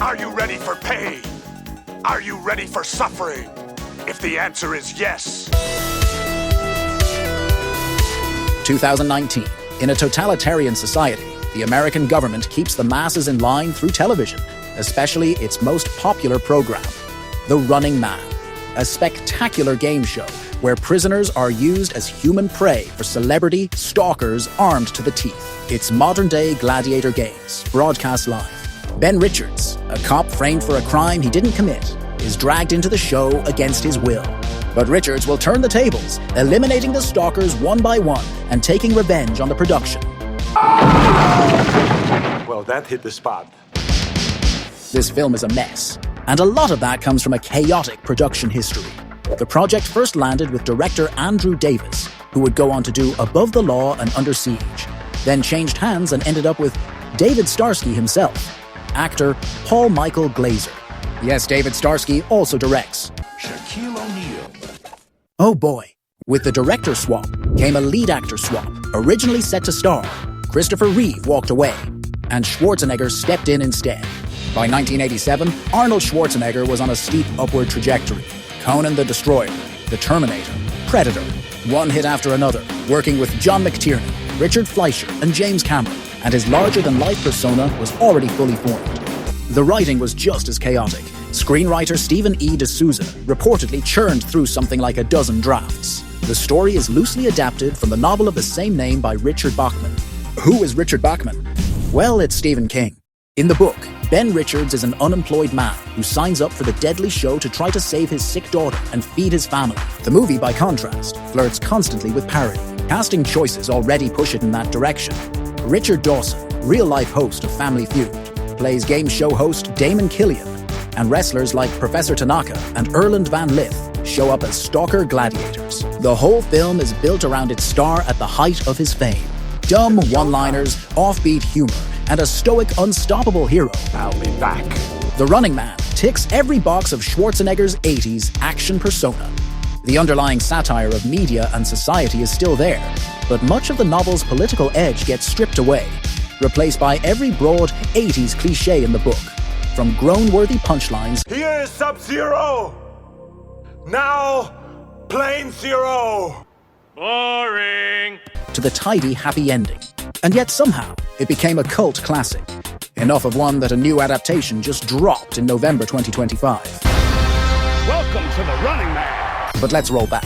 Are you ready for pain? Are you ready for suffering? If the answer is yes. 2019. In a totalitarian society, the American government keeps the masses in line through television, especially its most popular program, The Running Man, a spectacular game show where prisoners are used as human prey for celebrity stalkers armed to the teeth. It's modern-day gladiator games, broadcast live. Ben Richards, a cop framed for a crime he didn't commit, is dragged into the show against his will. But Richards will turn the tables, eliminating the stalkers one by one and taking revenge on the production. Well, that hit the spot. This film is a mess, and a lot of that comes from a chaotic production history. The project first landed with director Andrew Davis, who would go on to do Above the Law and Under Siege, then changed hands and ended up with David Starsky himself, actor Paul Michael Glaser. Yes, David Starsky also directs. Shaquille O'Neal. Oh boy. With the director swap came a lead actor swap. Originally set to star, Christopher Reeve walked away, and Schwarzenegger stepped in instead. By 1987, Arnold Schwarzenegger was on a steep upward trajectory. Conan the Destroyer, The Terminator, Predator, one hit after another, working with John McTiernan, Richard Fleischer, and James Cameron, and his larger-than-life persona was already fully formed. The writing was just as chaotic. Screenwriter Stephen E. D'Souza reportedly churned through something like a dozen drafts. The story is loosely adapted from the novel of the same name by Richard Bachman. Who is Richard Bachman? Well, it's Stephen King. In the book, Ben Richards is an unemployed man who signs up for the deadly show to try to save his sick daughter and feed his family. The movie, by contrast, flirts constantly with parody. Casting choices already push it in that direction. Richard Dawson, real-life host of Family Feud, plays game show host Damon Killian, and wrestlers like Professor Tanaka and Erland Van Lith show up as stalker gladiators. The whole film is built around its star at the height of his fame. Dumb one-liners, offbeat humor, and a stoic, unstoppable hero. I'll be back. The Running Man ticks every box of Schwarzenegger's 80s action persona. The underlying satire of media and society is still there, but much of the novel's political edge gets stripped away, replaced by every broad 80s cliché in the book, from groan-worthy punchlines. Here is Sub-Zero! Now, Plane Zero! Boring! To the tidy, happy ending. And yet somehow, it became a cult classic. Enough of one that a new adaptation just dropped in November 2025. Welcome to The Running Man! But let's roll back.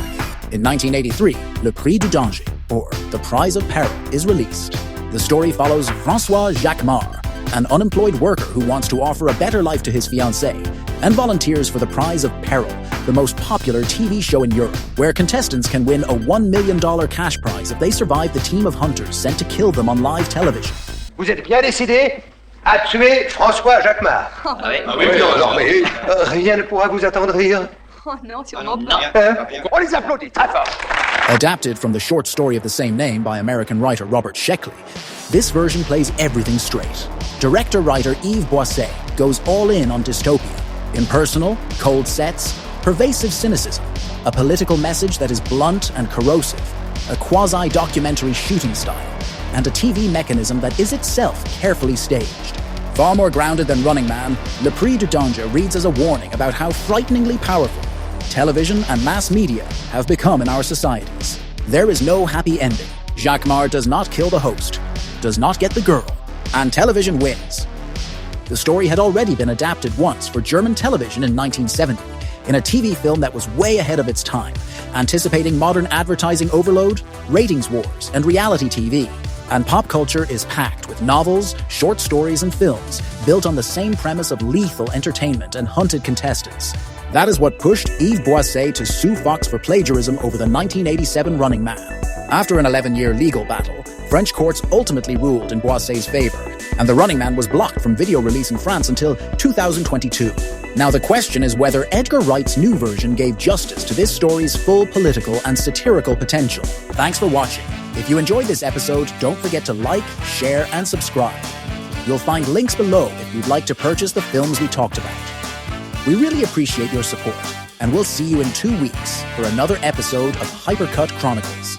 In 1983, Le Prix du Danger, or The Prize of Peril, is released. The story follows François Jacquemart, an unemployed worker who wants to offer a better life to his fiancée, and volunteers for the Prize of Peril, the most popular TV show in Europe, where contestants can win a $1 million cash prize if they survive the team of hunters sent to kill them on live television. Vous êtes bien décidé à tuer François Jacquemart. Rien ne pourra vous attendrir. Oh non, sûrement pas. On les applaudit très fort. Adapted from the short story of the same name by American writer Robert Sheckley, this version plays everything straight. Director-writer Yves Boisset goes all in on dystopia. Impersonal, cold sets, pervasive cynicism, a political message that is blunt and corrosive, a quasi-documentary shooting style, and a TV mechanism that is itself carefully staged. Far more grounded than Running Man, Le Prix du Danger reads as a warning about how frighteningly powerful television and mass media have become in our societies. There is no happy ending. Jacquemart does not kill the host, does not get the girl, and television wins. The story had already been adapted once for German television in 1970, in a TV film that was way ahead of its time, anticipating modern advertising overload, ratings wars, and reality TV. And pop culture is packed with novels, short stories, and films built on the same premise of lethal entertainment and hunted contestants. That is what pushed Yves Boisset to sue Fox for plagiarism over the 1987 Running Man. After an 11-year legal battle, French courts ultimately ruled in Boisset's favor, and The Running Man was blocked from video release in France until 2022. Now the question is whether Edgar Wright's new version gave justice to this story's full political and satirical potential. Thanks for watching. If you enjoyed this episode, don't forget to like, share, and subscribe. You'll find links below if you'd like to purchase the films we talked about. We really appreciate your support, and we'll see you in 2 weeks for another episode of Hypercut Chronicles.